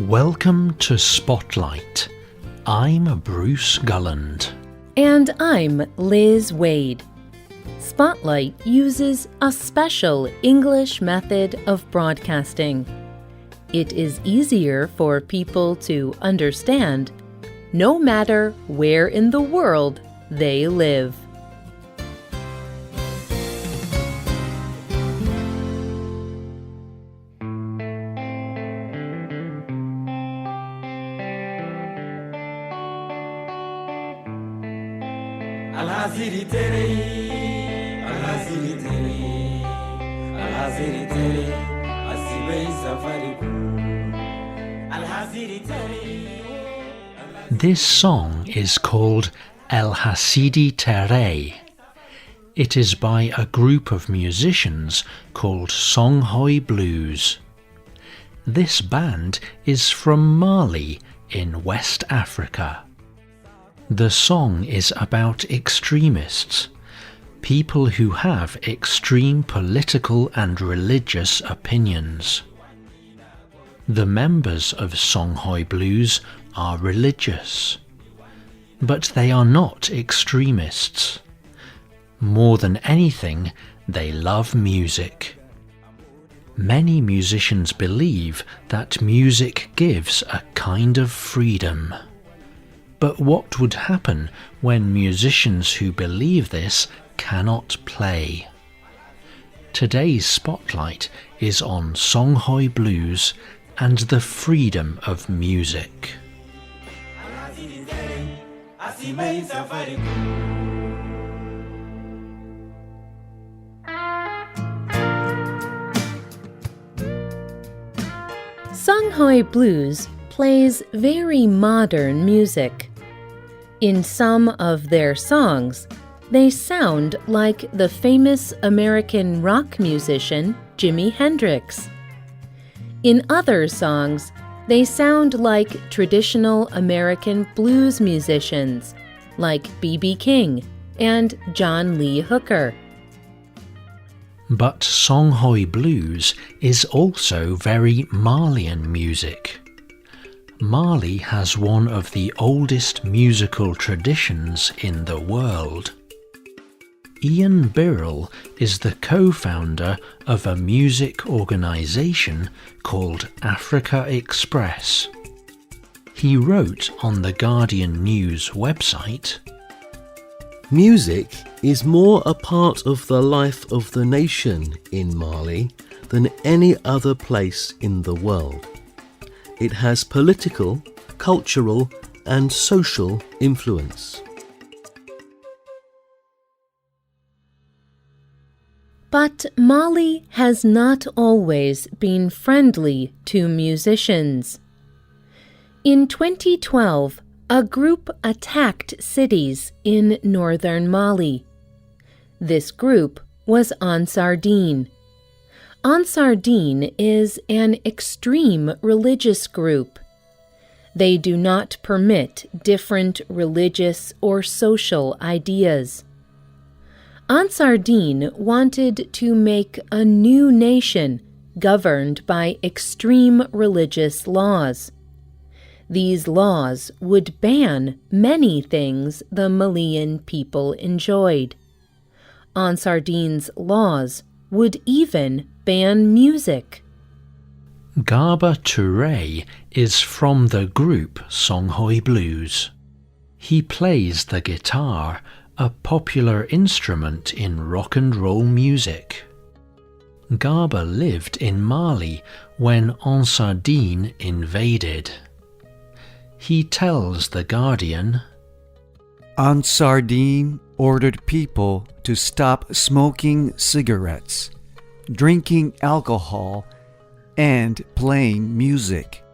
Welcome to Spotlight. I'm Bruce Gulland. And I'm Liz Waid. Spotlight uses a special English method of broadcasting. It is easier for people to understand, no matter where in the world they live. This song is called El Hasidi Tere. It is by a group of musicians called Songhoy Blues. This band is from Mali in West Africa. The song is about extremists, people who have extreme political and religious opinions. The members of Songhoy Blues are religious, but they are not extremists. More than anything, they love music. Many musicians believe that music gives a kind of freedom. But what would happen when musicians who believe this cannot play? Today's spotlight is on Songhoy Blues and the freedom of music. Songhoy Blues plays very modern music. In some of their songs, they sound like the famous American rock musician Jimi Hendrix. In other songs, they sound like traditional American blues musicians like B.B. King and John Lee Hooker. But Songhoy Blues is also very Malian music. Mali has one of the oldest musical traditions in the world. Ian Birrell is the co-founder of a music organisation called Africa Express. He wrote on the Guardian News website, "Music is more a part of the life of the nation in Mali than any other place in the world. It has political, cultural, and social influence." But Mali has not always been friendly to musicians. In 2012, a group attacked cities in northern Mali. This group was Ansar Dine. Ansar Dine is an extreme religious group. They do not permit different religious or social ideas. Ansar Dine wanted to make a new nation governed by extreme religious laws. These laws would ban many things the Malian people enjoyed. Ansar Dine's laws would even ban music. Garba Touré is from the group Songhoy Blues. He plays the guitar, a popular instrument in rock and roll music. Garba lived in Mali when Ansar Dine invaded. He tells The Guardian, Ansar Dine ordered people to stop smoking cigarettes, drinking alcohol, and playing music.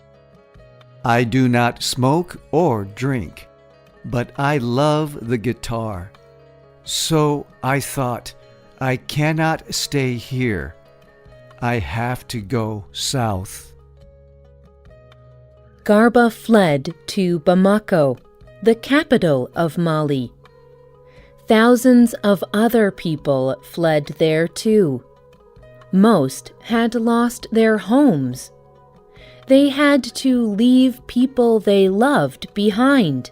I do not smoke or drink, but I love the guitar. So I thought, I cannot stay here. I have to go south. Garba fled to Bamako, the capital of Mali. Thousands of other people fled there too. Most had lost their homes. They had to leave people they loved behind.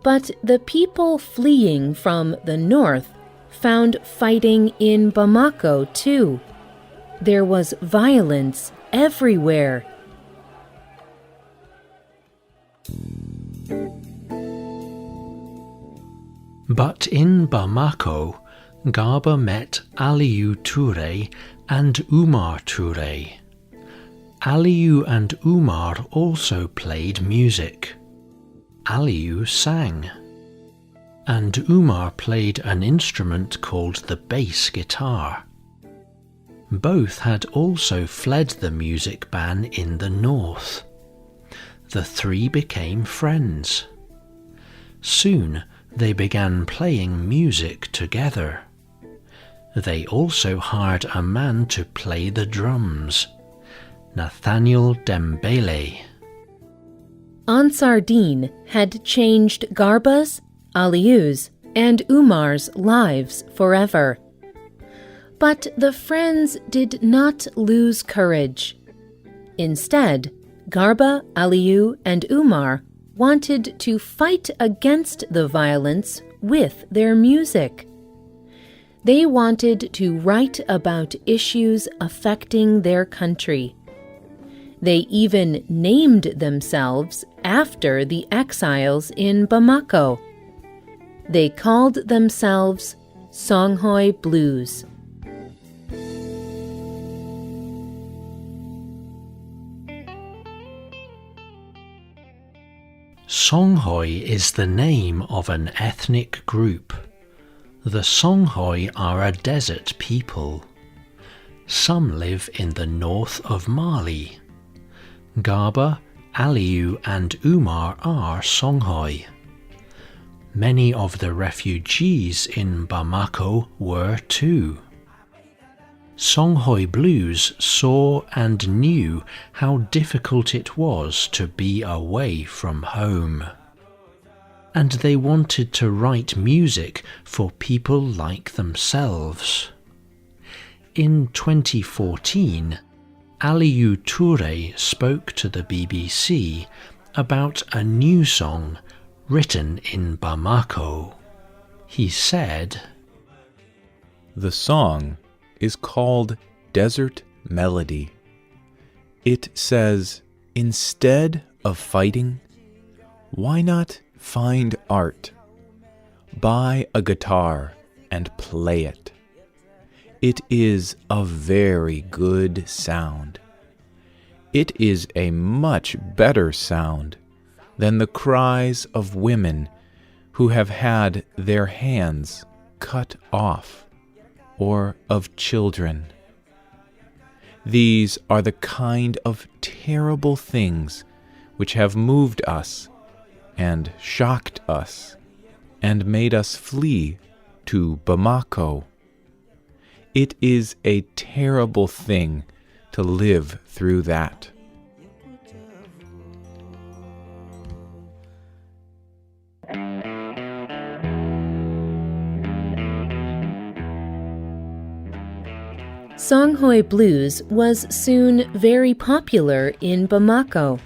But the people fleeing from the north found fighting in Bamako too. There was violence everywhere. But in Bamako, Garba met Aliou Touré and Oumar Touré. Aliou and Oumar also played music. Aliou sang, and Oumar played an instrument called the bass guitar. Both had also fled the music ban in the north. The three became friends. Soon they began playing music together. They also hired a man to play the drums, Nathaniel Dembele. Ansar Dine had changed Garba's, Aliou's, and Oumar's lives forever. But the friends did not lose courage. Instead, Garba, Aliou, and Oumar wanted to fight against the violence with their music. They wanted to write about issues affecting their country. They even named themselves after the exiles in Bamako. They called themselves Songhoy Blues. Songhoy is the name of an ethnic group. The Songhoy are a desert people. Some live in the north of Mali. Garba, Aliou, and Oumar are Songhoy. Many of the refugees in Bamako were too. Songhoy Blues saw and knew how difficult it was to be away from home. And they wanted to write music for people like themselves. In 2014, Aliou Touré spoke to the BBC about a new song written in Bamako. He said, "The song is called Desert Melody. It says, instead of fighting, why not find art? Buy a guitar and play it. It is a very good sound. It is a much better sound than the cries of women who have had their hands cut off, or of children. These are the kind of terrible things which have moved us and shocked us and made us flee to Bamako. It is a terrible thing to live through that." Songhoy Blues was soon very popular in Bamako.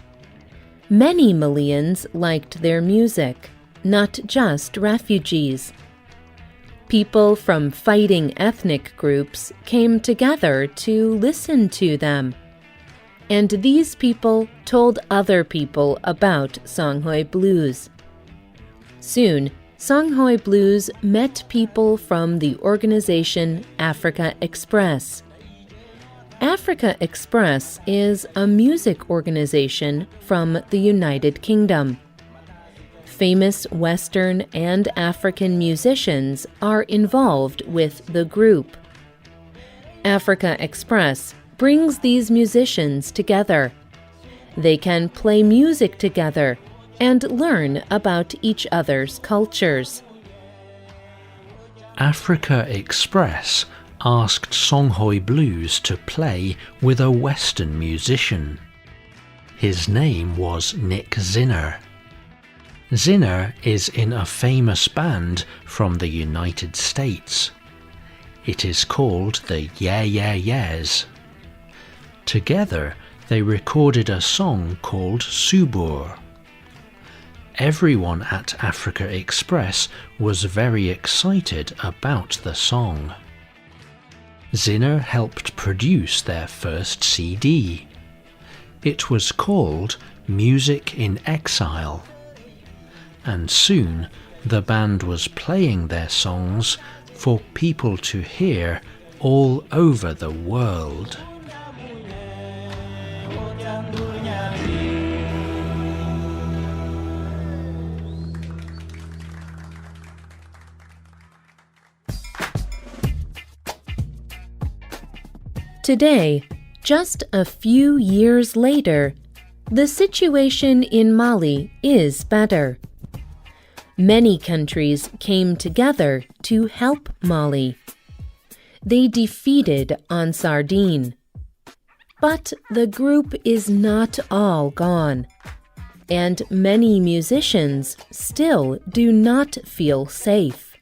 Many Malians liked their music, not just refugees. People from fighting ethnic groups came together to listen to them. And these people told other people about Songhoy Blues. Soon, Songhoy Blues met people from the organization Africa Express. Africa Express is a music organization from the United Kingdom. Famous Western and African musicians are involved with the group. Africa Express brings these musicians together. They can play music together and learn about each other's cultures. Africa Express asked Songhoy Blues to play with a Western musician. His name was Nick Zinner. Zinner is in a famous band from the United States. It is called the Yeah Yeah Yeahs. Together, they recorded a song called Subur. Everyone at Africa Express was very excited about the song. Zinner helped produce their first CD. It was called Music in Exile. And soon the band was playing their songs for people to hear all over the world. Today, just a few years later, the situation in Mali is better. Many countries came together to help Mali. They defeated Ansar Dine. But the group is not all gone, and many musicians still do not feel safe.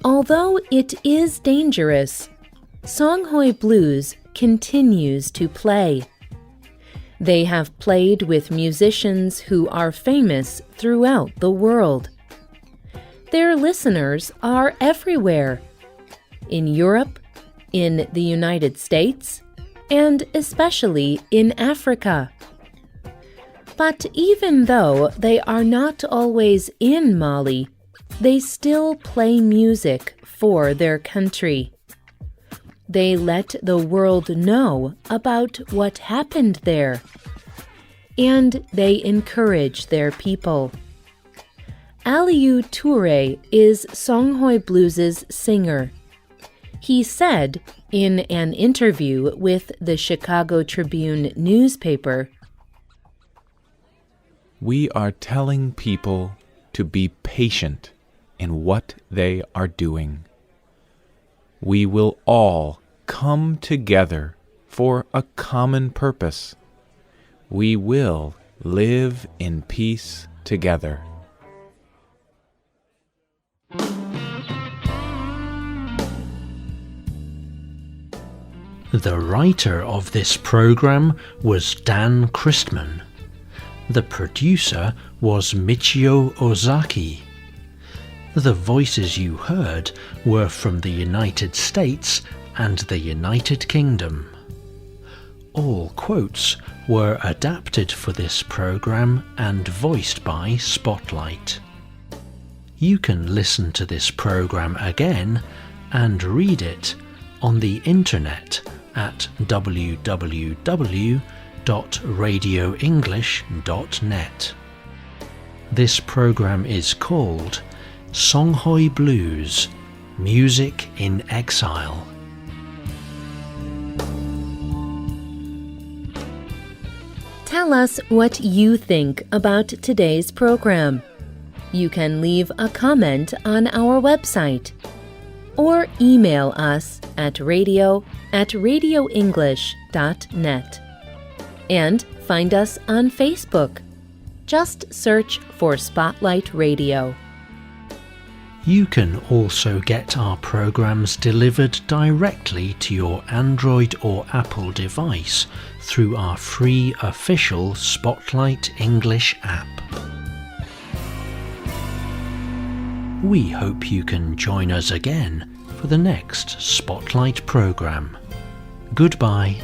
Although it is dangerous, Songhoy Blues continues to play. They have played with musicians who are famous throughout the world. Their listeners are everywhere, in Europe, in the United States, and especially in Africa. But even though they are not always in Mali, they still play music for their country. They let the world know about what happened there, and they encourage their people. Aliou Touré is Songhoy Blues' singer. He said in an interview with the Chicago Tribune newspaper, "We are telling people to be patient in what they are doing. We will all come together for a common purpose. We will live in peace together." The writer of this program was Dan Christman. The producer was Michio Ozaki. The voices you heard were from the United States and the United Kingdom. All quotes were adapted for this program and voiced by Spotlight. You can listen to this program again and read it on the internet at www.radioenglish.net. This program is called Songhoy Blues, Music in Exile. Tell us what you think about today's program. You can leave a comment on our website or email us at radio@radioenglish.net. And find us on Facebook. Just search for Spotlight Radio. You can also get our programs delivered directly to your Android or Apple device through our free official Spotlight English app. We hope you can join us again for the next Spotlight program. Goodbye.